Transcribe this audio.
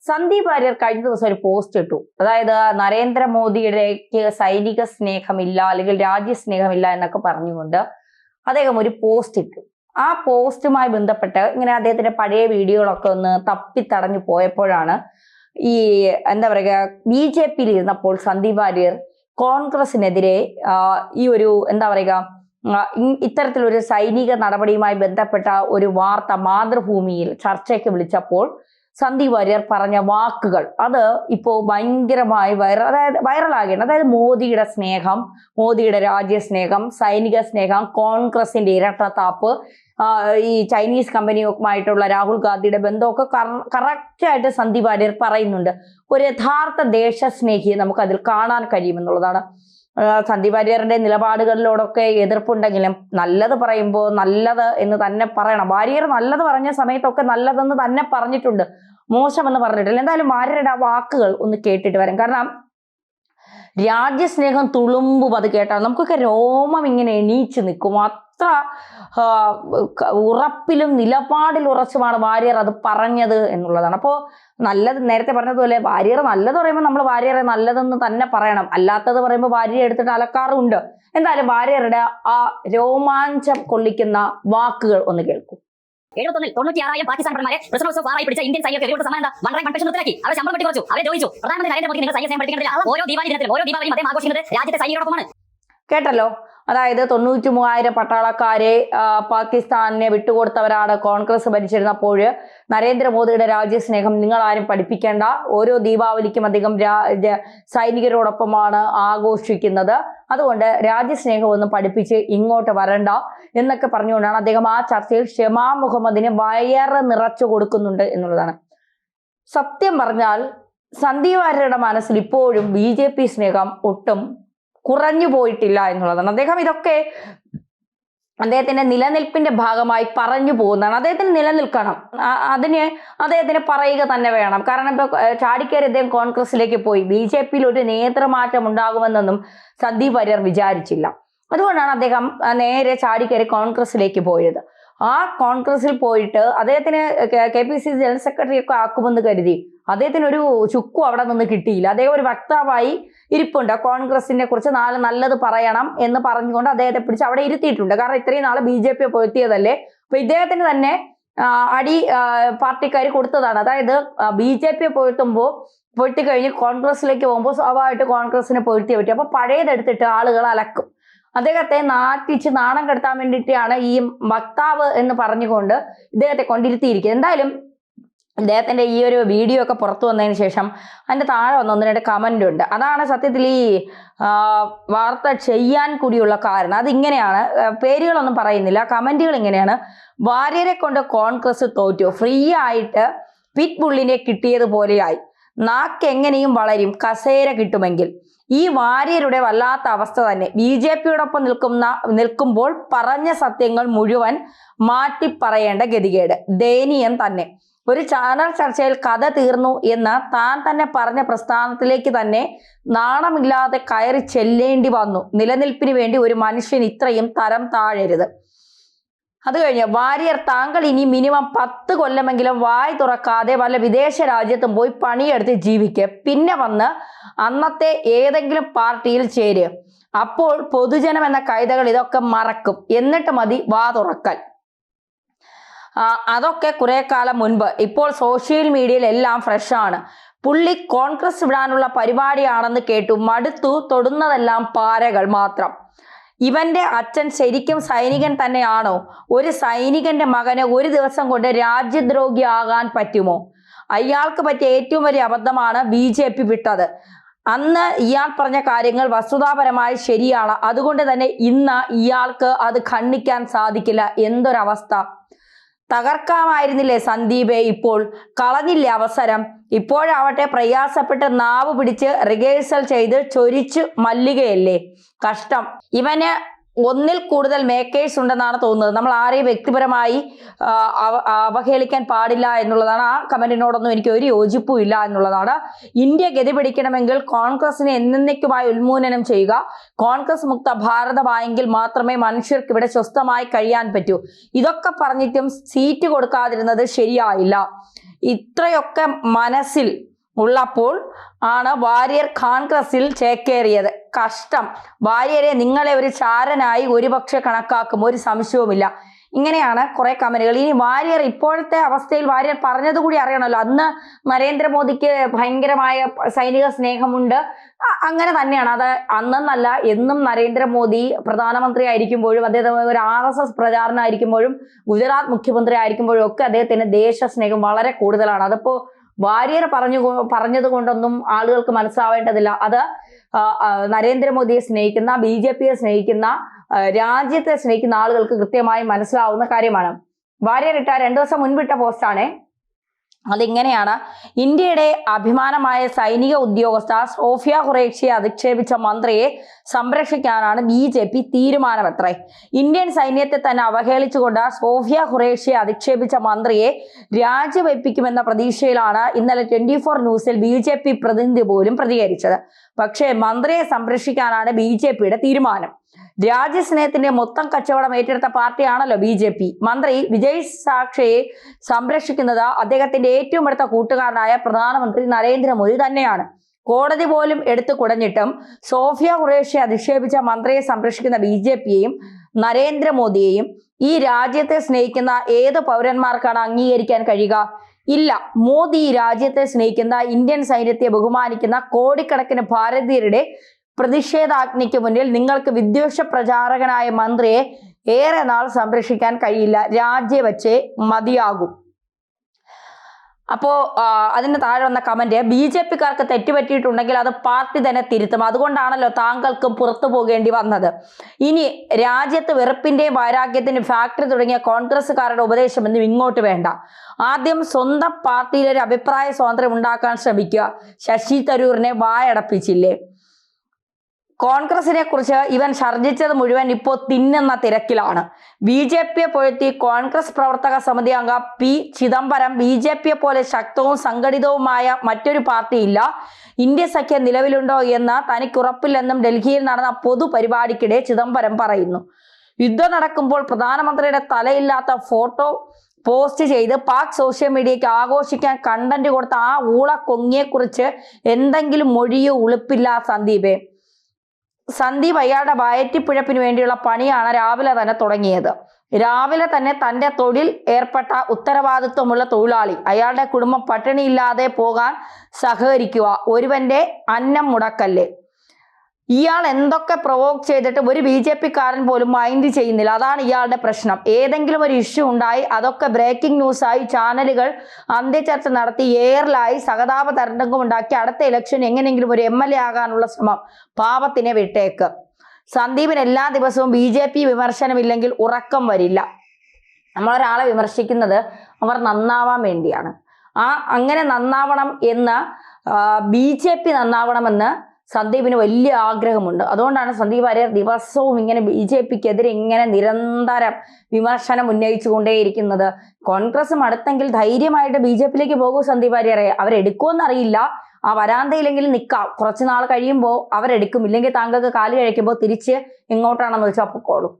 സന്ദീപ് വാര്യർ കഴിഞ്ഞ ദിവസം ഒരു പോസ്റ്റ് ഇട്ടു. അതായത് നരേന്ദ്രമോദിയുടേക്ക് സൈനിക സ്നേഹമില്ല അല്ലെങ്കിൽ രാജ്യസ്നേഹമില്ല എന്നൊക്കെ പറഞ്ഞുകൊണ്ട് അദ്ദേഹം ഒരു പോസ്റ്റ് ഇട്ടു. ആ പോസ്റ്റുമായി ബന്ധപ്പെട്ട് ഇങ്ങനെ അദ്ദേഹത്തിന്റെ പഴയ വീഡിയോകളൊക്കെ ഒന്ന് തപ്പിത്തടഞ്ഞു പോയപ്പോഴാണ് ഈ എന്താ പറയുക BJP-യിൽ ഇരുന്നപ്പോൾ സന്ദീപ് വാര്യർ കോൺഗ്രസിനെതിരെ ഈ ഒരു എന്താ പറയുക ഇത്തരത്തിലൊരു സൈനിക നടപടിയുമായി ബന്ധപ്പെട്ട ഒരു വാർത്ത മാതൃഭൂമിയിൽ ചർച്ചയ്ക്ക് വിളിച്ചപ്പോൾ സന്ദീപ് വാര്യർ പറഞ്ഞ വാക്കുകൾ അത് ഇപ്പോൾ ഭയങ്കരമായി വൈറലാകേണ്ട. അതായത് മോദിയുടെ സ്നേഹം, മോദിയുടെ രാജ്യസ്നേഹം, സൈനിക സ്നേഹം, കോൺഗ്രസിന്റെ ഇരട്ടത്താപ്പ്, ഈ ചൈനീസ് കമ്പനിയുമായിട്ടുള്ള രാഹുൽ ഗാന്ധിയുടെ ബന്ധമൊക്കെ കറക്റ്റായിട്ട് സന്ദീപ് വാര്യർ പറയുന്നുണ്ട്. ഒരു യഥാർത്ഥ ദേശസ്നേഹിയെ നമുക്ക് അതിൽ കാണാൻ കഴിയുമെന്നുള്ളതാണ്. സന്ദീപ് വാര്യരുടെ നിലപാടുകളിലോടൊക്കെ എതിർപ്പുണ്ടെങ്കിലും നല്ലത് പറയുമ്പോൾ നല്ലത് എന്ന് തന്നെ പറയണം. വാര്യർ നല്ലത് പറഞ്ഞ സമയത്തൊക്കെ നല്ലതെന്ന് തന്നെ പറഞ്ഞിട്ടുണ്ട്, മോശമെന്ന് പറഞ്ഞിട്ടില്ല. എന്തായാലും വാര്യരുടെ ആ വാക്കുകൾ ഒന്ന് കേട്ടിട്ട് വരാം. കാരണം രാജ്യസ്നേഹം തുളുമ്പും അത് കേട്ടാൽ നമുക്കൊക്കെ രോമം ഇങ്ങനെ എണീച്ചു നിൽക്കും. അത്ര ഉറപ്പിലും നിലപാടിൽ ഉറച്ചുമാണ് വാര്യർ അത് പറഞ്ഞത് എന്നുള്ളതാണ്. അപ്പോൾ നല്ലത് നേരത്തെ പറഞ്ഞതുപോലെ വാര്യർ നല്ലത് പറയുമ്പോൾ നമ്മൾ വാര്യറെ നല്ലതെന്ന് തന്നെ പറയണം, അല്ലാത്തത് പറയുമ്പോൾ വാര്യർ എടുത്തിട്ട് അലക്കാറുണ്ട്. എന്തായാലും വാര്യരുടെ ആ രോമാഞ്ചം കൊള്ളിക്കുന്ന വാക്കുകൾ ഒന്ന് കേൾക്കും. 96,000 പാകിസ്ഥാൻ പൗരന്മാരെ പിടിച്ച ഇന്ത്യൻ സൈനികർക്ക് സമ്മാനം കൺപെൻഷൻ നിർത്തലാക്കി. അവരെ ശമ്പളം വെട്ടിക്കുറച്ചു, അവരെ ദ്രോഹിച്ചു. പ്രധാനമന്ത്രി നരേന്ദ്രമോദി നിങ്ങൾ സൈന്യ പഠിക്കേണ്ടതില്ല. ഓരോ ദീപാവലി ദിനത്തിലും ഓരോ ദീപാവലിയും അദ്ദേഹം ആഘോഷിക്കുന്നത് രാജ്യത്തെ സൈനികരോടൊപ്പമാണ്. കേട്ടല്ലോ. അതായത് 93,000 പട്ടാളക്കാരെ പാകിസ്ഥാനെ വിട്ടുകൊടുത്തവരാണ് കോൺഗ്രസ് ഭരിച്ചിരുന്നപ്പോൾ. നരേന്ദ്രമോദിയുടെ രാജ്യസ്നേഹം നിങ്ങൾ ആരും പഠിപ്പിക്കേണ്ട, ഓരോ ദീപാവലിക്കും അദ്ദേഹം സൈനികരോടൊപ്പമാണ് ആഘോഷിക്കുന്നത്, അതുകൊണ്ട് രാജ്യസ്നേഹമൊന്നും പഠിപ്പിച്ച് ഇങ്ങോട്ട് വരണ്ട എന്നൊക്കെ പറഞ്ഞുകൊണ്ടാണ് അദ്ദേഹം ആ ചർച്ചയിൽ ഷമാ മുഹമ്മദിന് വയറ് നിറച്ചു കൊടുക്കുന്നുണ്ട് എന്നുള്ളതാണ്. സത്യം പറഞ്ഞാൽ സന്ദീപ് വാര്യരുടെ മനസ്സിൽ ഇപ്പോഴും BJP സ്നേഹം ഒട്ടും കുറഞ്ഞു പോയിട്ടില്ല എന്നുള്ളതാണ്. അദ്ദേഹം ഇതൊക്കെ അദ്ദേഹത്തിന്റെ നിലനിൽപ്പിന്റെ ഭാഗമായി പറഞ്ഞു പോകുന്നതാണ്. അദ്ദേഹത്തിന് നിലനിൽക്കണം, അതിന് അദ്ദേഹത്തിന് പറയുക തന്നെ വേണം. കാരണം ഇപ്പൊ ചാടിക്കയറി അദ്ദേഹം കോൺഗ്രസിലേക്ക് പോയി. BJP-യിൽ ഒരു നേതൃമാറ്റം ഉണ്ടാകുമെന്നൊന്നും സന്ദീപ് വാര്യർ വിചാരിച്ചില്ല. അതുകൊണ്ടാണ് അദ്ദേഹം നേരെ ചാടിക്കയറി കോൺഗ്രസിലേക്ക് പോയത്. ആ കോൺഗ്രസിൽ പോയിട്ട് അദ്ദേഹത്തിന് KPCC ജനറൽ സെക്രട്ടറി ഒക്കെ ആക്കുമെന്ന് കരുതി അദ്ദേഹത്തിന് ഒരു ചുക്കും അവിടെ നിന്ന് കിട്ടിയില്ല. അദ്ദേഹം ഒരു വക്താവായി ഇരിപ്പുണ്ട്. കോൺഗ്രസിനെ കുറിച്ച് നല്ലത് പറയണം എന്ന് പറഞ്ഞുകൊണ്ട് അദ്ദേഹത്തെ പിടിച്ച് അവിടെ ഇരുത്തിയിട്ടുണ്ട്. കാരണം ഇത്രയും നാള് BJP പൊരുത്തിയതല്ലേ. അപ്പൊ ഇദ്ദേഹത്തിന് തന്നെ അടി പാർട്ടിക്കാർ കൊടുത്തതാണ്. അതായത് BJP പൊരുത്തി കഴിഞ്ഞ് കോൺഗ്രസിലേക്ക് പോകുമ്പോൾ സ്വാഭാവികമായിട്ട് കോൺഗ്രസിനെ പൊരുത്തിയേ പറ്റും. അപ്പൊ പഴയതെടുത്തിട്ട് ആളുകൾ അലക്കും. അദ്ദേഹത്തെ നാട്ടിച്ച് നാണം കെടുത്താൻ വേണ്ടിയിട്ടാണ് ഈ വക്താവ് എന്ന് പറഞ്ഞുകൊണ്ട് ഇദ്ദേഹത്തെ കൊണ്ടിരുത്തിയിരിക്കുന്നത്. എന്തായാലും ഇദ്ദേഹത്തിന്റെ ഈ ഒരു വീഡിയോ ഒക്കെ പുറത്തു വന്നതിന് ശേഷം അതിന്റെ താഴെ ഒന്ന് രണ്ട് കമന്റ് ഉണ്ട്. അതാണ് സത്യത്തിൽ ഈ വാർത്ത ചെയ്യാൻ കൂടിയുള്ള കാരണം. അതിങ്ങനെയാണ്, പേരുകളൊന്നും പറയുന്നില്ല, കമന്റുകൾ ഇങ്ങനെയാണ്. വാര്യരെ കൊണ്ട് കോൺഗ്രസ് തോറ്റു, ഫ്രീ ആയിട്ട് പിറ്റ് ബുള്ളിനെ കിട്ടിയതുപോലെയായി, നാക്കെങ്ങനെയും വളരും കസേര കിട്ടുമെങ്കിൽ. ഈ വാര്യരുടെ വല്ലാത്ത അവസ്ഥ തന്നെ. BJP-യോടൊപ്പം നിൽക്കുമ്പോൾ പറഞ്ഞ സത്യങ്ങൾ മുഴുവൻ മാറ്റിപ്പറയേണ്ട ഗതികേട്. ദയനീയം തന്നെ. ഒരു ചാനൽ ചർച്ചയിൽ കഥ തീർന്നു എന്ന് താൻ തന്നെ പറഞ്ഞ പ്രസ്ഥാനത്തിലേക്ക് തന്നെ നാണമില്ലാതെ കയറി ചെല്ലേണ്ടി വന്നു. നിലനിൽപ്പിന് വേണ്ടി ഒരു മനുഷ്യൻ ഇത്രയും തരം താഴരുത്. അത് കഴിഞ്ഞ് വാര്യർ, താങ്കൾ ഇനി മിനിമം 10 കൊല്ലമെങ്കിലും വായ് തുറക്കാതെ വല്ല വിദേശ രാജ്യത്തും പോയി പണിയെടുത്ത് ജീവിക്കുക. പിന്നെ വന്ന് അന്നത്തെ ഏതെങ്കിലും പാർട്ടിയിൽ ചേരുക. അപ്പോൾ പൊതുജനം എന്ന കൈതകൾ ഇതൊക്കെ മറക്കും. എന്നിട്ട് മതി വാ തുറക്കൽ. അതൊക്കെ കുറെ കാലം മുൻപ്. ഇപ്പോൾ സോഷ്യൽ മീഡിയയിൽ എല്ലാം ഫ്രഷാണ്. പുള്ളി കോൺഗ്രസ് വിടാനുള്ള പരിപാടിയാണെന്ന് കേട്ടു. മടുത്തു. തൊടുന്നതെല്ലാം പാരകൾ മാത്രം. ഇവന്റെ അച്ഛൻ ശരിക്കും സൈനികൻ തന്നെയാണോ? ഒരു സൈനികന്റെ മകന് ഒരു ദിവസം കൊണ്ട് രാജ്യദ്രോഹിയാകാൻ പറ്റുമോ? അയാൾക്ക് പറ്റിയ ഏറ്റവും വലിയ അബദ്ധമാണ് BJP വിട്ടത്. അന്ന് ഇയാൾ പറഞ്ഞ കാര്യങ്ങൾ വസ്തുതാപരമായി ശരിയാണ്. അതുകൊണ്ട് തന്നെ ഇന്ന് ഇയാൾക്ക് അത് ഖണ്ഡിക്കാൻ സാധിക്കില്ല. എന്തൊരവസ്ഥ! തകർക്കാമായിരുന്നില്ലേ സന്ദീപെ? ഇപ്പോൾ കളഞ്ഞില്ലേ അവസരം? ഇപ്പോഴാവട്ടെ പ്രയാസപ്പെട്ട് നാവ് പിടിച്ച് റിഹേഴ്സൽ ചെയ്ത് ചൊരിച്ചു മല്ലുകയല്ലേ. കഷ്ടം. ഇവന് ഒന്നിൽ കൂടുതൽ മേക്കേഴ്സ് ഉണ്ടെന്നാണ് തോന്നുന്നത്. നമ്മൾ ആരെയും വ്യക്തിപരമായി അവഹേളിക്കാൻ പാടില്ല എന്നുള്ളതാണ്. ആ കമന്റിനോടൊന്നും എനിക്ക് ഒരു യോജിപ്പും ഇല്ല എന്നുള്ളതാണ്. ഇന്ത്യ ഗതി പിടിക്കണമെങ്കിൽ കോൺഗ്രസിനെ എന്നേക്കുമായി ഉന്മൂലനം ചെയ്യുക. കോൺഗ്രസ് മുക്ത ഭാരതമായെങ്കിൽ മാത്രമേ മനുഷ്യർക്ക് ഇവിടെ സ്വസ്ഥമായി കഴിയാൻ പറ്റൂ. ഇതൊക്കെ പറഞ്ഞിട്ടും സീറ്റ് കൊടുക്കാതിരുന്നത് ശരിയായില്ല. ഇത്രയൊക്കെ മനസ്സിൽ ഉള്ളപ്പോൾ ആണ് വാര്യർ കോൺഗ്രസിൽ ചേക്കേറിയത്. കഷ്ടം. വാര്യരെ നിങ്ങളെ ഒരു ചാരനായി ഒരുപക്ഷെ കണക്കാക്കും, ഒരു സംശയവുമില്ല. ഇങ്ങനെയാണ് കുറെ കമന്റുകൾ. ഇനി വാര്യർ ഇപ്പോഴത്തെ അവസ്ഥയിൽ വാര്യർ പറഞ്ഞത് കൂടി അറിയണമല്ലോ. അന്ന് നരേന്ദ്രമോദിക്ക് ഭയങ്കരമായ സൈനിക സ്നേഹമുണ്ട്, അങ്ങനെ തന്നെയാണ്. അത് അന്നെന്നല്ല, എന്നും നരേന്ദ്രമോദി പ്രധാനമന്ത്രി ആയിരിക്കുമ്പോഴും അദ്ദേഹം ഒരു RSS പ്രചാരണമായിരിക്കുമ്പോഴും ഗുജറാത്ത് മുഖ്യമന്ത്രി ആയിരിക്കുമ്പോഴും ഒക്കെ അദ്ദേഹത്തിന് ദേശസ്നേഹം വളരെ കൂടുതലാണ്. അതിപ്പോ വാര്യർ പറഞ്ഞത് കൊണ്ടൊന്നും ആളുകൾക്ക് മനസ്സിലാവേണ്ടതില്ല. അത് നരേന്ദ്രമോദിയെ സ്നേഹിക്കുന്ന, BJPയെ സ്നേഹിക്കുന്ന, രാജ്യത്തെ സ്നേഹിക്കുന്ന ആളുകൾക്ക് കൃത്യമായി മനസ്സിലാവുന്ന കാര്യമാണ്. വാര്യർ ഇട്ട 2 ദിവസം മുൻപിട്ട പോസ്റ്റാണ്. അതിങ്ങനെയാണ്: ഇന്ത്യയുടെ അഭിമാനമായ സൈനിക ഉദ്യോഗസ്ഥ സോഫിയ ഖുറേഷിയെ അധിക്ഷേപിച്ച മന്ത്രിയെ സംരക്ഷിക്കാനാണ് BJP തീരുമാനമത്രേ. ഇന്ത്യൻ സൈന്യത്തെ തന്നെ അവഹേളിച്ചുകൊണ്ട് സോഫിയ ഖുറേഷിയെ അധിക്ഷേപിച്ച മന്ത്രിയെ രാജിവെപ്പിക്കുമെന്ന പ്രതീക്ഷയിലാണ് ഇന്നലെ 24 ന്യൂസിൽ BJP പ്രതിനിധി പോലും പ്രതികരിച്ചത്. പക്ഷേ മന്ത്രിയെ സംരക്ഷിക്കാനാണ് BJPയുടെ തീരുമാനം. രാജ്യസ്നേഹത്തിന്റെ മൊത്തം കച്ചവടം ഏറ്റെടുത്ത പാർട്ടിയാണല്ലോ BJP. മന്ത്രി വിജയ് സാക്ഷയെ സംരക്ഷിക്കുന്നത് അദ്ദേഹത്തിന്റെ ഏറ്റവും അടുത്ത കൂട്ടുകാരനായ പ്രധാനമന്ത്രി നരേന്ദ്രമോദി തന്നെയാണ്. കോടതി പോലും എടുത്തു കുടഞ്ഞിട്ടും സോഫിയ ഖുറേഷിയെ അധിക്ഷേപിച്ച മന്ത്രിയെ സംരക്ഷിക്കുന്ന BJPയെയും നരേന്ദ്രമോദിയെയും ഈ രാജ്യത്തെ സ്നേഹിക്കുന്ന ഏത് പൗരന്മാർക്കാണ് അംഗീകരിക്കാൻ കഴിയുക? ഇല്ല. മോദി ഈ രാജ്യത്തെ സ്നേഹിക്കുന്ന, ഇന്ത്യൻ സൈന്യത്തെ ബഹുമാനിക്കുന്ന കോടിക്കണക്കിന് ഭാരതീയരുടെ പ്രതിഷേധാഗ്നിക്ക് മുന്നിൽ നിങ്ങൾക്ക് വിദ്വേഷ പ്രചാരകനായ മന്ത്രിയെ ഏറെ നാൾ സംരക്ഷിക്കാൻ കഴിയില്ല. രാജിവെച്ചേ മതിയാകും. അപ്പോ അതിന് താഴെ വന്ന കമന്റ്: BJPക്കാർക്ക് തെറ്റുപറ്റിയിട്ടുണ്ടെങ്കിൽ അത് പാർട്ടി തന്നെ തിരുത്തും, അതുകൊണ്ടാണല്ലോ താങ്കൾക്കും പുറത്തു പോകേണ്ടി വന്നത്. ഇനി രാജ്യത്ത് വെറുപ്പിന്റെയും വൈരാഗ്യത്തിന്റെയും ഫാക്ടറി തുടങ്ങിയ കോൺഗ്രസ്സുകാരുടെ ഉപദേശമൊന്നും ഇങ്ങോട്ട് വേണ്ട. ആദ്യം സ്വന്തം പാർട്ടിയിൽ ഒരു അഭിപ്രായ സ്വാതന്ത്ര്യം ഉണ്ടാക്കാൻ ശ്രമിക്കുക. ശശി തരൂരിനെ വായടപ്പിച്ചില്ലേ? കോൺഗ്രസിനെ കുറിച്ച് ഇവൻ ഛർജിച്ചത് മുഴുവൻ ഇപ്പോൾ തിന്നുന്ന തിരക്കിലാണ്. BJPയെ പൊഴുത്തി കോൺഗ്രസ് പ്രവർത്തക സമിതി അംഗം P ചിദംബരം BJPയെ പോലെ ശക്തവും സംഘടിതവുമായ മറ്റൊരു പാർട്ടിയില്ല, ഇന്ത്യ സഖ്യം നിലവിലുണ്ടോ എന്ന് തനിക്കുറപ്പില്ലെന്നും ഡൽഹിയിൽ നടന്ന പൊതുപരിപാടിക്കിടെ ചിദംബരം പറയുന്നു. യുദ്ധം നടക്കുമ്പോൾ പ്രധാനമന്ത്രിയുടെ തലയില്ലാത്ത ഫോട്ടോ പോസ്റ്റ് ചെയ്ത് പാക് സോഷ്യൽ മീഡിയയ്ക്ക് ആഘോഷിക്കാൻ കണ്ടന്റ് കൊടുത്ത ആ ഊളക്കൊങ്ങിയെക്കുറിച്ച് എന്തെങ്കിലും മൊഴിയോ ഉളുപ്പില്ല സന്ദീപ് അയാളുടെ വയറ്റിപ്പിഴപ്പിന് വേണ്ടിയുള്ള പണിയാണ് രാവിലെ തന്നെ തുടങ്ങിയത്. രാവിലെ തന്നെ തന്റെ തൊഴിൽ ഏർപ്പെട്ട ഉത്തരവാദിത്വമുള്ള തൊഴിലാളി അയാളുടെ കുടുംബം പട്ടിണിയില്ലാതെ പോകാൻ സഹകരിക്കുക. ഒരുവന്റെ അന്നം മുടക്കല്ലേ. ഇയാൾ എന്തൊക്കെ പ്രൊവോക്ക് ചെയ്തിട്ട് ഒരു BJPക്കാരൻ പോലും മൈൻഡ് ചെയ്യുന്നില്ല. അതാണ് ഇയാളുടെ പ്രശ്നം. ഏതെങ്കിലും ഒരു ഇഷ്യൂ ഉണ്ടായി അതൊക്കെ ബ്രേക്കിംഗ് ന്യൂസായി ചാനലുകൾ അന്ത്യചർച്ച നടത്തി എയറിലായി സഹതാപ തരംഗം ഉണ്ടാക്കി അടുത്ത ഇലക്ഷൻ എങ്ങനെയെങ്കിലും ഒരു MLA ആകാനുള്ള ശ്രമം. പാപത്തിനെ വിട്ടേക്ക്. സന്ദീപിന് എല്ലാ ദിവസവും BJP വിമർശനമില്ലെങ്കിൽ ഉറക്കം വരില്ല. നമ്മളൊരാളെ വിമർശിക്കുന്നത് അവർ നന്നാവാൻ വേണ്ടിയാണ്. അങ്ങനെ നന്നാവണം എന്ന് BJP നന്നാവണമെന്ന് സന്ദീപിന് വലിയ ആഗ്രഹമുണ്ട്. അതുകൊണ്ടാണ് സന്ദീപ് വാര്യർ ദിവസവും ഇങ്ങനെ BJPക്കെതിരെ ഇങ്ങനെ നിരന്തരം വിമർശനം ഉന്നയിച്ചു കൊണ്ടേയിരിക്കുന്നത്. കോൺഗ്രസും അടുത്തെങ്കിൽ ധൈര്യമായിട്ട് BJPയിലേക്ക് പോകൂ സന്ദീപ് വാര്യരെ. അവരെടുക്കുമെന്നറിയില്ല. ആ വരാന്തയിലെങ്കിലും നിൽക്കാം. കുറച്ച് നാൾ കഴിയുമ്പോൾ അവരെടുക്കും. ഇല്ലെങ്കിൽ താങ്കൾക്ക് കാല് കഴിക്കുമ്പോൾ തിരിച്ച് എങ്ങോട്ടാണെന്ന് വെച്ചാൽ പൊക്കോളും.